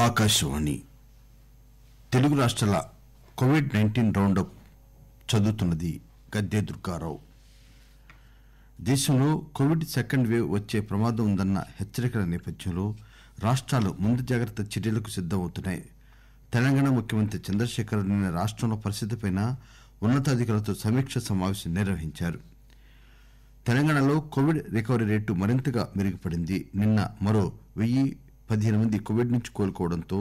ఆకాశవాణి తెలుగు రాష్ట్రాల COVID-19 round up చదువుతున్నది గద్దె దుర్గారావు. దేశంలో కోవిడ్ సెకండ్ వేవ్ వచ్చే ప్రమాదం ఉందన్న హెచ్చరికల నేపథ్యంలో రాష్ట్రాలు ముందు జాగ్రత్త చర్యలకు సిద్దమవుతున్నాయి. తెలంగాణ ముఖ్యమంత్రి చంద్రశేఖర్ నిన్న రాష్ట్రంలో పరిస్థితిపై ఉన్నతాధికారులతో సమీక్ష సమావేశం నిర్వహించారు. తెలంగాణలో కోవిడ్ రికవరీ రేటు మరింతగా మెరుగుపడింది. నిన్న మరో 1015 మంది కోవిడ్ నుంచి కోలుకోవడంతో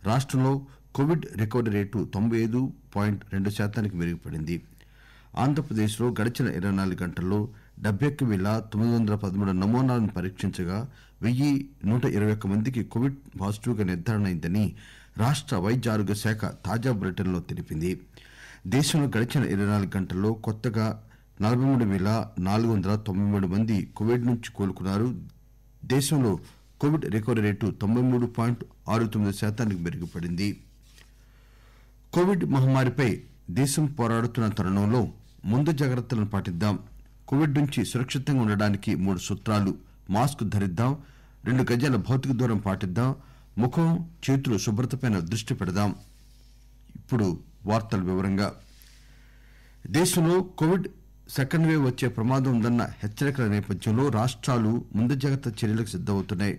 రాష్ట్రంలో కోవిడ్ రికవరీ రేటు 95.2% మెరుగుపడింది. ఆంధ్రప్రదేశ్లో గడిచిన 24 గంటల్లో 71,913 నమూనాలను పరీక్షించగా 1,121 మందికి కోవిడ్ పాజిటివ్గా నిర్ధారణ అయిందని రాష్ట్ర వైద్య ఆరోగ్య శాఖ తాజా బులెటిన్లో తెలిపింది. దేశంలో గడిచిన 24 గంటల్లో కొత్తగా 43,493 మంది కోవిడ్ నుంచి కోలుకున్నారు. దేశంలో కోవిడ్ రికవరీ రేటు 93.69% మెరుగుపడింది. కోవిడ్ మహమ్మారిపై దేశం పోరాడుతున్న తరుణంలో ముందు జాగ్రత్తలను పాటిద్దాం. కోవిడ్ నుంచి సురక్షితంగా ఉండడానికి 3 సూత్రాలు. మాస్క్ ధరిద్దాం, 2 గజాల భౌతిక దూరం పాటిద్దాం, ముఖం చేతులు శుభ్రతపై దృష్టి పెడదాం. ఇప్పుడు వార్తల వివరంగా. దేశంలో కోవిడ్ సెకండ్ వేవ్ వచ్చే ప్రమాదం ఉందన్న హెచ్చరికల నేపథ్యంలో రాష్ట్రాలు ముందు జాగ్రత్త చర్యలకు సిద్దమవుతున్నాయి.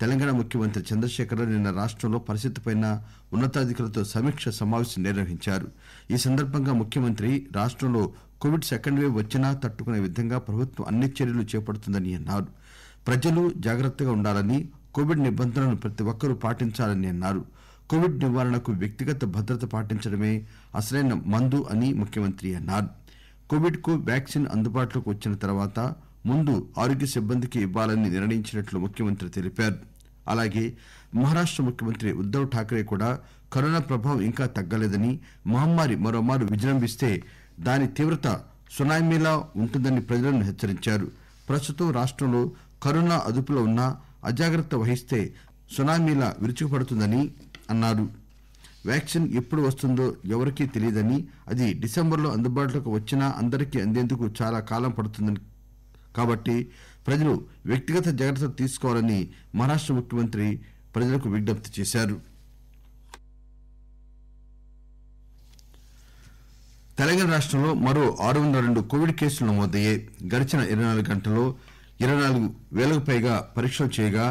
తెలంగాణ ముఖ్యమంత్రి చంద్రశేఖర్ నిన్న రాష్ట్రంలో పరిస్థితిపై ఉన్నతాధికారులతో సమీక్ష సమావేశం నిర్వహించారు. ఈ సందర్భంగా ముఖ్యమంత్రి రాష్ట్రంలో కోవిడ్ సెకండ్ వేవ్ వచ్చినా తట్టుకునే విధంగా ప్రభుత్వం అన్ని చర్యలు చేపడుతుందని అన్నారు. ప్రజలు జాగ్రత్తగా ఉండాలని, కోవిడ్ నిబంధనలను ప్రతి ఒక్కరూ పాటించాలని అన్నారు. కోవిడ్ నివారణకు వ్యక్తిగత భద్రత పాటించడమే అసలైన మందు అని ముఖ్యమంత్రి అన్నారు. కోవిడ్ కు వ్యాక్సిన్ అందుబాటులోకి వచ్చిన తర్వాత ముందు ఆరోగ్య సిబ్బందికి ఇవ్వాలని నిర్ణయించినట్లు ముఖ్యమంత్రి తెలిపారు. అలాగే మహారాష్ట్ర ముఖ్యమంత్రి ఉద్దవ్ ఠాక్రే కూడా కరోనా ప్రభావం ఇంకా తగ్గలేదని, మహమ్మారి మరోమారు విజృంభిస్తే దాని తీవ్రత సునామీలా ఉంటుందని ప్రజలను హెచ్చరించారు. ప్రస్తుతం రాష్ట్రంలో కరోనా అదుపులో ఉన్నా అజాగ్రత్త వహిస్తే సునామీలా విరుచుకుపడుతుందని అన్నారు. వ్యాక్సిన్ ఎప్పుడు వస్తుందో ఎవరికీ తెలియదని, అది డిసెంబర్లో అందుబాటులోకి వచ్చినా అందరికీ అందేందుకు చాలా కాలం పడుతుందని, కాబట్టి ప్రజలు వ్యక్తిగత జాగ్రత్తలు తీసుకోవాలని మహారాష్ట్ర ముఖ్యమంత్రి ప్రజలకు విజ్ఞప్తి చేశారు. తెలంగాణ రాష్ట్రంలో మరో 602 కోవిడ్ కేసులు నమోదయ్యాయి. గడిచిన 24 గంటల్లో 24,000కు పైగా పరీక్షలు చేయగా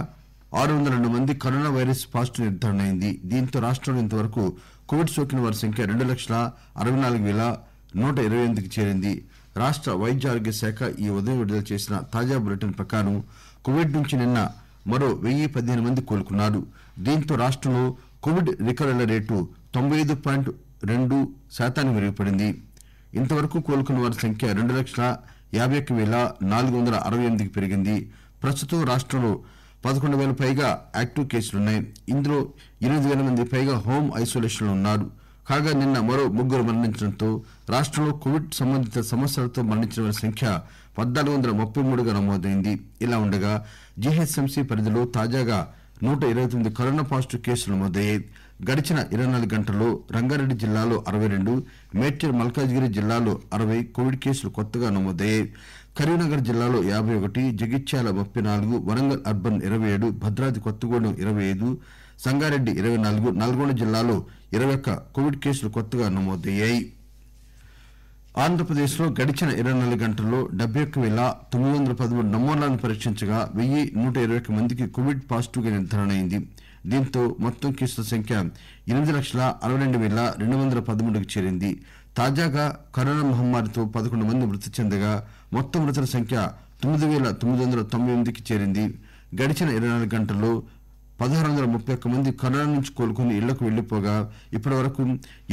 602 మంది కరోనా వైరస్ పాజిటివ్ నిర్ధారణ అయింది. దీంతో రాష్ట్రంలో ఇంతవరకు కోవిడ్ సోకిన వారి సంఖ్య 2,64,128కి చేరింది. రాష్ట్ర వైద్య ఆరోగ్య శాఖ ఈ ఉదయం విడుదల చేసిన తాజా బులెటిన్ ప్రకారం కోవిడ్ నుంచి నిన్న మరో 1,015 మంది కోలుకున్నారు. దీంతో రాష్ట్రంలో కోవిడ్ రికవరీల రేటు 95.2% మెరుగుపడింది. ఇంతవరకు కోలుకున్న వారి సంఖ్య 2,51,468కి పెరిగింది. ప్రస్తుతం రాష్ట్రంలో 11,000 పైగా యాక్టివ్ కేసులున్నాయి. ఇందులో 8,000 మంది పైగా హోం ఐసోలేషన్ లో ఉన్నారు. కాగా నిన్న మరో 3 మరణించడంతో రాష్ట్రంలో కోవిడ్ సంబంధిత సమస్యలతో మరణించిన వారి సంఖ్య 1,433గా నమోదైంది. ఇలా ఉండగా జీహెచ్ఎంసీ పరిధిలో తాజాగా 129 కరోనా పాజిటివ్ కేసులు నమోదయ్యాయి. గడిచిన 24 గంటల్లో రంగారెడ్డి జిల్లాలో 62, మేడ్చల్ మల్కాజ్గిరి జిల్లాలో 60 కోవిడ్ కేసులు కొత్తగా నమోదయ్యాయి. కరీంనగర్ జిల్లాలో 51, జగిత్యాల 34, వరంగల్ అర్బన్ 27, భద్రాద్రి కొత్తగూడెం 25, సంగారెడ్డి 24, నల్గొండ జిల్లాలో 21 కోవిడ్ కేసులు కొత్తగా నమోదయ్యాయి. ఆంధ్రప్రదేశ్లో గడిచిన 24 గంటల్లో 71,913 నమూనాలను పరీక్షించగా 1,121 మందికి కోవిడ్ పాజిటివ్గా నిర్ధారణ అయింది. దీంతో మొత్తం కేసుల సంఖ్య 8,62,213కి చేరింది. తాజాగా కరోనా మహమ్మారితో 11 మంది మృతి చెందగా మొత్తం మృతుల సంఖ్య 9,998కి చేరింది. గడిచిన 24 గంటల్లో 1,631 మంది కరోనా నుంచి కోలుకుని ఇళ్లకు వెళ్లిపోగా ఇప్పటి వరకు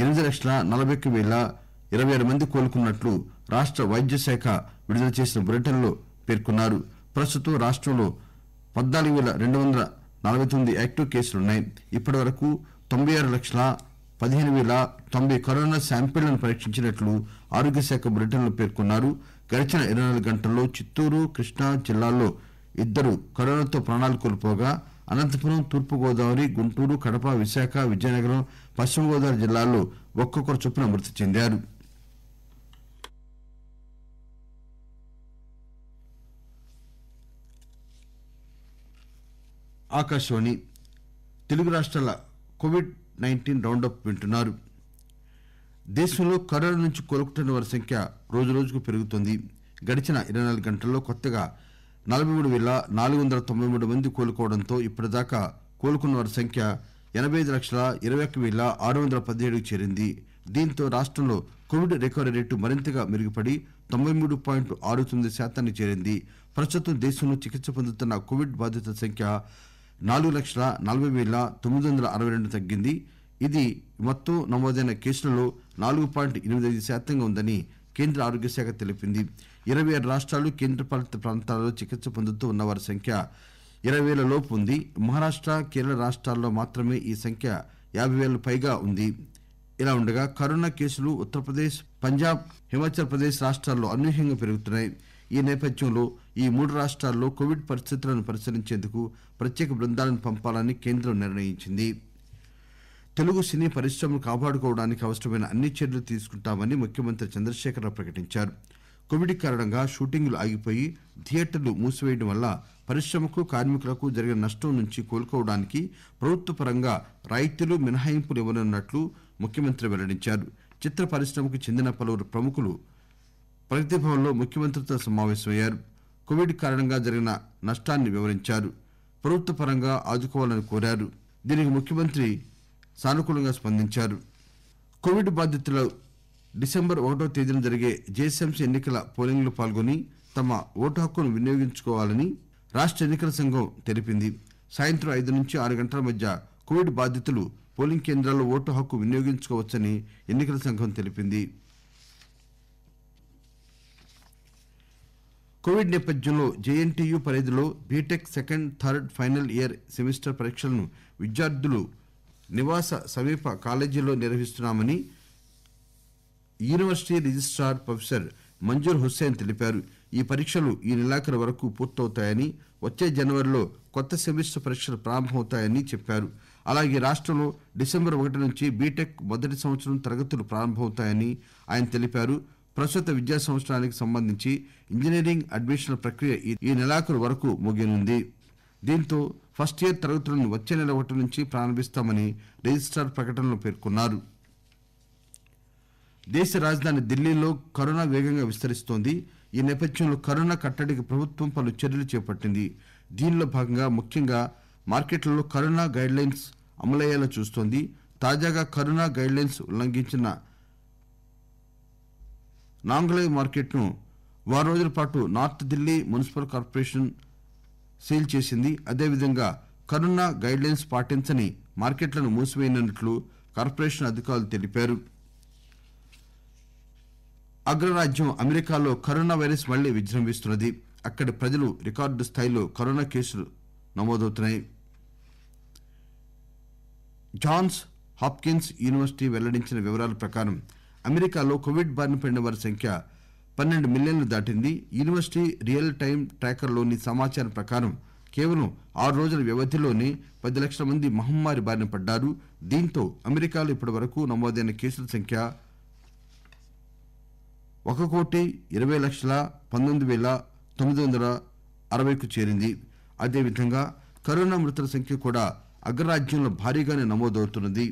8,40,026 మంది కోలుకున్నట్లు రాష్ట్ర వైద్య శాఖ విడుదల చేసిన బులెటిన్లో పేర్కొన్నారు. ప్రస్తుతం రాష్ట్రంలో 14,249 యాక్టివ్ కేసులున్నాయి. ఇప్పటి వరకు 96,15,090 కరోనా శాంపిళ్లను పరీక్షించినట్లు ఆరోగ్య శాఖ బులెటిన్లో పేర్కొన్నారు. గడిచిన 24 గంటల్లో చిత్తూరు, కృష్ణా జిల్లాల్లో 2 కరోనాతో ప్రాణాలు కోల్పోగా అనంతపురం, తూర్పుగోదావరి, గుంటూరు, కడప, విశాఖ, విజయనగరం, పశ్చిమ గోదావరి జిల్లాల్లో ఒక్కొక్కరు చొప్పున మృతి చెందారు. ఆకాశవాణి తెలుగు రాష్ట్రాల కోవిడ్-19 రౌండప్ వింటున్నారు. దేశంలో కరోనా నుంచి కోలుకుంటున్న వారి సంఖ్య రోజురోజుకు పెరుగుతోంది. గడిచిన 24 గంటల్లో కొత్తగా 43,493 మంది కోలుకోవడంతో ఇప్పటిదాకా కోలుకున్న వారి సంఖ్య 85,21,617కు చేరింది. దీంతో రాష్ట్రంలో కోవిడ్ రికవరీ రేటు మరింతగా మెరుగుపడి 93.69% చేరింది. ప్రస్తుతం దేశంలో చికిత్స పొందుతున్న కోవిడ్ బాధితుల సంఖ్య 4,40,962 తగ్గింది. ఇది మొత్తం నమోదైన కేసులలో 4.85% ఉందని కేంద్ర ఆరోగ్య శాఖ తెలిపింది. 26 రాష్ట్రాలు కేంద్రపాలిత ప్రాంతాలలో చికిత్స పొందుతూ ఉన్న వారి సంఖ్య 20,000 లోపు ఉంది. మహారాష్ట్ర, కేరళ రాష్ట్రాల్లో మాత్రమే ఈ సంఖ్య 50,000 పైగా ఉంది. ఇలా ఉండగా కరోనా కేసులు ఉత్తరప్రదేశ్, పంజాబ్, హిమాచల్ ప్రదేశ్ రాష్ట్రాల్లో అనూహ్యంగా పెరుగుతున్నాయి. ఈ నేపథ్యంలో ఈ 3 రాష్ట్రాల్లో కోవిడ్ పరిస్థితులను పరిశీలించేందుకు ప్రత్యేక బృందాలను పంపాలని కేంద్రం నిర్ణయించింది. తెలుగు సినీ పరిశ్రమను కాపాడుకోవడానికి అవసరమైన అన్ని చర్యలు తీసుకుంటామని ముఖ్యమంత్రి చంద్రశేఖరరావు ప్రకటించారు. కోవిడ్ కారణంగా షూటింగులు ఆగిపోయి థియేటర్లు మూసివేయడం వల్ల పరిశ్రమకు, కార్మికులకు జరిగిన నష్టం నుంచి కోలుకోవడానికి ప్రభుత్వ పరంగా రాయితీలు, మినహాయింపులు ఇవ్వనున్నట్లు ముఖ్యమంత్రి వెల్లడించారు. చిత్ర పరిశ్రమకు చెందిన పలువురు ప్రముఖులు ప్రగతి భవన్లో ముఖ్యమంత్రితో సమావేశమయ్యారు. కోవిడ్ కారణంగా జరిగిన నష్టాన్ని వివరించారు. ప్రభుత్వ పరంగా ఆదుకోవాలని కోరారు. దీనికి ముఖ్యమంత్రి సానుకూలంగా స్పందించారు. కోవిడ్ బాధితులు డిసెంబర్ 1వ తేదీన జరిగే జీహెచ్ఎంసీ ఎన్నికల పోలింగ్ లో పాల్గొని తమ ఓటు హక్కును వినియోగించుకోవాలని రాష్ట్ర ఎన్నికల సంఘం తెలిపింది. సాయంత్రం 5 నుంచి 6 గంటల మధ్య కోవిడ్ బాధితులు పోలింగ్ కేంద్రాల్లో ఓటు హక్కు వినియోగించుకోవచ్చని ఎన్నికల సంఘం తెలిపింది. కోవిడ్ నేపథ్యంలో జేఎన్టీయూ పరిధిలో BTech second, third, final year semester పరీక్షలను విద్యార్థులు నివాస సమీప కాలేజీల్లో నిర్వహిస్తున్నామని university registrar professor Manzoor Hussain తెలిపారు. ఈ పరీక్షలు ఈ నెలాఖరు వరకు పూర్తవుతాయని, వచ్చే జనవరిలో కొత్త సెమిస్టర్ పరీక్షలు ప్రారంభమవుతాయని చెప్పారు. అలాగే రాష్ట్రంలో డిసెంబర్ 1 నుంచి బీటెక్ మొదటి సంవత్సరం తరగతులు ప్రారంభమవుతాయని ఆయన తెలిపారు. ప్రస్తుత విద్యా సంవత్సరానికి సంబంధించి ఇంజనీరింగ్ అడ్మిషన్ల ప్రక్రియ ఈ నెలాఖరు వరకు ముగియనుంది. దీంతో ఫస్ట్ ఇయర్ తరగతులను వచ్చే నెల 1 నుంచి ప్రారంభిస్తామని రిజిస్ట్రార్ ప్రకటనలో పేర్కొన్నారు. దేశ రాజధాని ఢిల్లీలో కరోనా వేగంగా విస్తరిస్తోంది. ఈ నేపథ్యంలో కరోనా కట్టడికి ప్రభుత్వం పలు చర్యలు చేపట్టింది. దీనిలో భాగంగా ముఖ్యంగా మార్కెట్లలో కరోనా గైడ్ లైన్స్ అమలయ్యేలా చూస్తోంది. తాజాగా కరోనా గైడ్ లైన్స్ ఉల్లంఘించిన నాంగలై మార్కెట్ ను వారం రోజుల పాటు north Delhi municipal corporation seal చేసింది. అదేవిధంగా కరోనా గైడ్ లైన్స్ పాటించని మార్కెట్లను మూసివేయనున్నట్లు కార్పొరేషన్ అధికారులు తెలిపారు. అగ్రరాజ్యం అమెరికాలో కరోనా వైరస్ మళ్లీ విజృంభిస్తున్నది. అక్కడి ప్రజలు రికార్డు స్థాయిలో కరోనా కేసులు నమోదవుతున్నాయి. జాన్స్ హాప్కిన్స్ యూనివర్సిటీ వెల్లడించిన వివరాల ప్రకారం అమెరికాలో కోవిడ్ బారిన పడిన వారి సంఖ్య 12 మిలియన్లు దాటింది. యూనివర్సిటీ రియల్ టైమ్ ట్రాకర్లోని సమాచారం ప్రకారం కేవలం 6 రోజుల వ్యవధిలోనే 10 లక్షల మంది మహమ్మారి బారిన పడ్డారు. దీంతో అమెరికాలో ఇప్పటి వరకు నమోదైన కేసుల సంఖ్య 1,20,19,960కు చేరింది. అదేవిధంగా కరోనా మృతుల సంఖ్య కూడా అగ్రరాజ్యంలో భారీగానే నమోదవుతున్నది.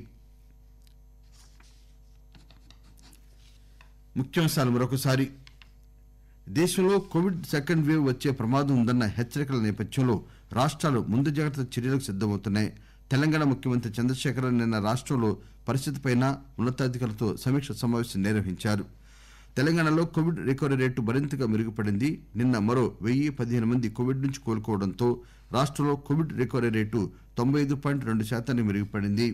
ముఖ్యాంశాలు మరొకసారి. దేశంలో కోవిడ్ సెకండ్ వేవ్ వచ్చే ప్రమాదం ఉందన్న హెచ్చరికల నేపథ్యంలో రాష్ట్రాలు ముందు జాగ్రత్త చర్యలకు సిద్దమవుతున్నాయి. తెలంగాణ ముఖ్యమంత్రి చంద్రశేఖరరావు నిన్న రాష్ట్రంలో పరిస్థితిపై ఉన్నతాధికారులతో సమీక్ష సమావేశం నిర్వహించారు. తెలంగాణలో కోవిడ్ రికవరీ రేటు మరింతగా మెరుగుపడింది. నిన్న మరో 1,015 మంది కోవిడ్ నుంచి కోలుకోవడంతో రాష్ట్రంలో కోవిడ్ రికవరీ రేటు 95.2% మెరుగుపడింది.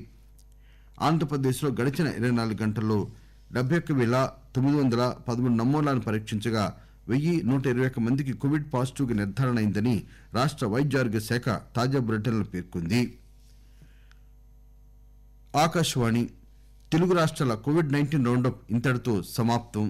ఆంధ్రప్రదేశ్లో గడిచిన 24 గంటల్లో 71,913 నమూనాలను పరీక్షించగా 1,121 మందికి కోవిడ్ పాజిటివ్ గా నిర్ధారణ అయిందని రాష్ట్ర వైద్య ఆరోగ్య శాఖ తాజా బులెటిన్లో పేర్కొంది. ఆకాశవాణి తెలుగు రాష్ట్రాల కోవిడ్-19 రౌండప్ ఇంతటితో సమాప్తం.